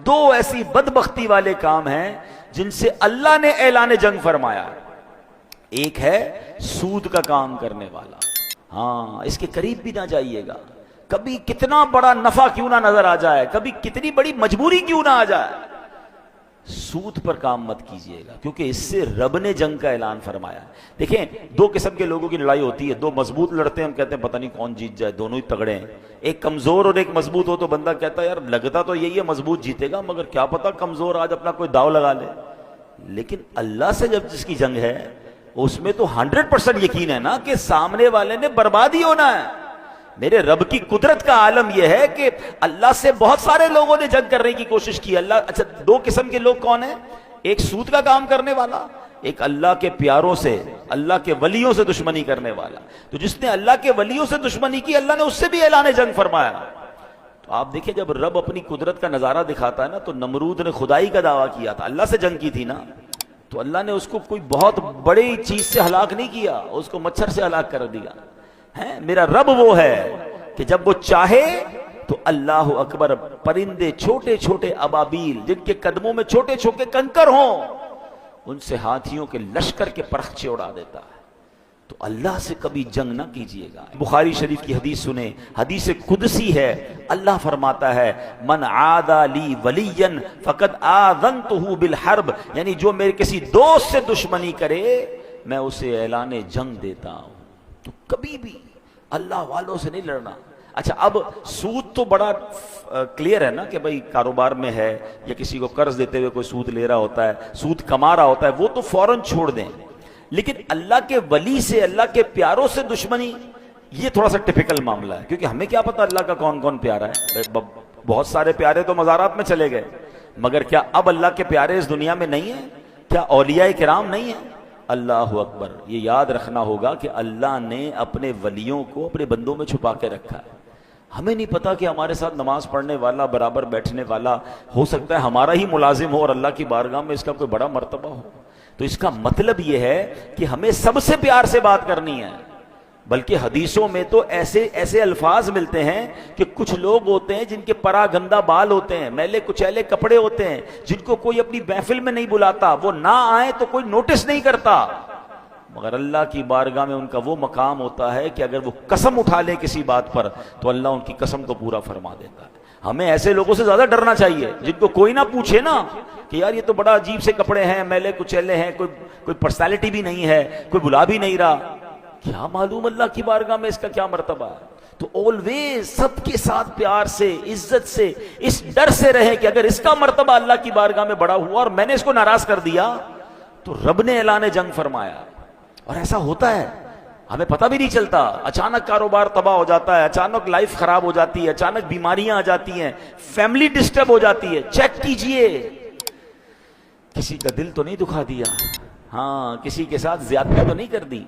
دو ایسی بدبختی والے کام ہیں جن سے اللہ نے اعلان جنگ فرمایا. ایک ہے سود کا کام کرنے والا. ہاں، اس کے قریب بھی نہ جائیے گا. کبھی کتنا بڑا نفع کیوں نہ نظر آ جائے، کبھی کتنی بڑی مجبوری کیوں نہ آ جائے، سود پر کام مت کیجئے گا، کیونکہ اس سے رب نے جنگ کا اعلان فرمایا. دیکھیں، دو قسم کے لوگوں کی لڑائی ہوتی ہے. دو مضبوط لڑتے ہیں، ہم کہتے ہیں پتہ نہیں کون جیت جائے، دونوں ہی تگڑے ہیں. ایک کمزور اور ایک مضبوط ہو تو بندہ کہتا ہے یار لگتا تو یہی ہے مضبوط جیتے گا، مگر کیا پتہ کمزور آج اپنا کوئی داؤ لگا لے. لیکن اللہ سے جب جس کی جنگ ہے اس میں تو 100% یقین ہے نا کہ سامنے والے نے بربادی ہونا ہے. میرے رب کی قدرت کا عالم یہ ہے کہ اللہ سے بہت سارے لوگوں نے جنگ کرنے کی کوشش کی. اچھا، دو قسم کے لوگ کون ہیں؟ ایک سود کا کام کرنے والا، ایک اللہ کے پیاروں سے، اللہ کے ولیوں سے دشمنی کرنے والا. تو جس نے اللہ کے ولیوں سے دشمنی کی، اللہ نے اس سے بھی اعلان جنگ فرمایا. تو آپ دیکھیں، جب رب اپنی قدرت کا نظارہ دکھاتا ہے نا، تو نمرود نے خدائی کا دعویٰ کیا تھا، اللہ سے جنگ کی تھی نا، تو اللہ نے اس کو کوئی بہت بڑی چیز سے ہلاک نہیں کیا، اس کو مچھر سے ہلاک کر دیا. میرا رب وہ ہے کہ جب وہ چاہے تو اللہ اکبر، پرندے چھوٹے چھوٹے ابابیل جن کے قدموں میں چھوٹے چھوٹے کنکر ہوں، ان سے ہاتھیوں کے لشکر کے پرخچے اڑا دیتا ہے. تو اللہ سے کبھی جنگ نہ کیجیے گا. بخاری شریف کی حدیث سنیں، حدیث قدسی ہے. اللہ فرماتا ہے من عادى لی ولیا فقد آذنتہ بالحرب، یعنی جو میرے کسی دوست سے دشمنی کرے میں اسے اعلان جنگ دیتا ہوں. تو کبھی بھی اللہ والوں سے نہیں لڑنا. اچھا، اب سود تو بڑا کلیئر ہے نا کہ بھائی کاروبار میں ہے یا کسی کو قرض دیتے ہوئے کوئی سود لے رہا ہوتا ہے، سود کما رہا ہوتا ہے، وہ تو فوراً چھوڑ دیں. لیکن اللہ کے ولی سے، اللہ کے پیاروں سے دشمنی، یہ تھوڑا سا ٹپیکل معاملہ ہے، کیونکہ ہمیں کیا پتا اللہ کا کون کون پیارا ہے. بہت سارے پیارے تو مزارات میں چلے گئے، مگر کیا اب اللہ کے پیارے اس دنیا میں نہیں ہیں؟ کیا اولیاء کرام نہیں ہیں؟ اللہ اکبر. یہ یاد رکھنا ہوگا کہ اللہ نے اپنے ولیوں کو اپنے بندوں میں چھپا کے رکھا ہے. ہمیں نہیں پتا کہ ہمارے ساتھ نماز پڑھنے والا، برابر بیٹھنے والا، ہو سکتا ہے ہمارا ہی ملازم ہو اور اللہ کی بارگاہ میں اس کا کوئی بڑا مرتبہ ہو. تو اس کا مطلب یہ ہے کہ ہمیں سب سے پیار سے بات کرنی ہے. بلکہ حدیثوں میں تو ایسے الفاظ ملتے ہیں کہ کچھ لوگ ہوتے ہیں جن کے پرا گندا بال ہوتے ہیں، میلے کچیلے کپڑے ہوتے ہیں، جن کو کوئی اپنی محفل میں نہیں بلاتا، وہ نہ آئے تو کوئی نوٹس نہیں کرتا، مگر اللہ کی بارگاہ میں ان کا وہ مقام ہوتا ہے کہ اگر وہ قسم اٹھا لیں کسی بات پر تو اللہ ان کی قسم کو پورا فرما دیتا ہے. ہمیں ایسے لوگوں سے زیادہ ڈرنا چاہیے جن کو کوئی نہ پوچھے نا کہ یار یہ تو بڑا عجیب سے کپڑے ہیں، میلے کچیلے ہیں، کوئی پرسنالٹی بھی نہیں ہے، کوئی بلا بھی نہیں رہا. کیا معلوم اللہ کی بارگاہ میں اس کا کیا مرتبہ ہے. تو آلویز سب کے ساتھ پیار سے، عزت سے، اس ڈر سے رہے کہ اگر اس کا مرتبہ اللہ کی بارگاہ میں بڑا ہوا اور میں نے اس کو ناراض کر دیا تو رب نے اعلان جنگ فرمایا. اور ایسا ہوتا ہے، ہمیں پتہ بھی نہیں چلتا. اچانک کاروبار تباہ ہو جاتا ہے، اچانک لائف خراب ہو جاتی ہے، اچانک بیماریاں آ جاتی ہیں، فیملی ڈسٹرب ہو جاتی ہے. چیک کیجئے کسی کا دل تو نہیں دکھا دیا، ہاں کسی کے ساتھ زیادتی تو نہیں کر دی.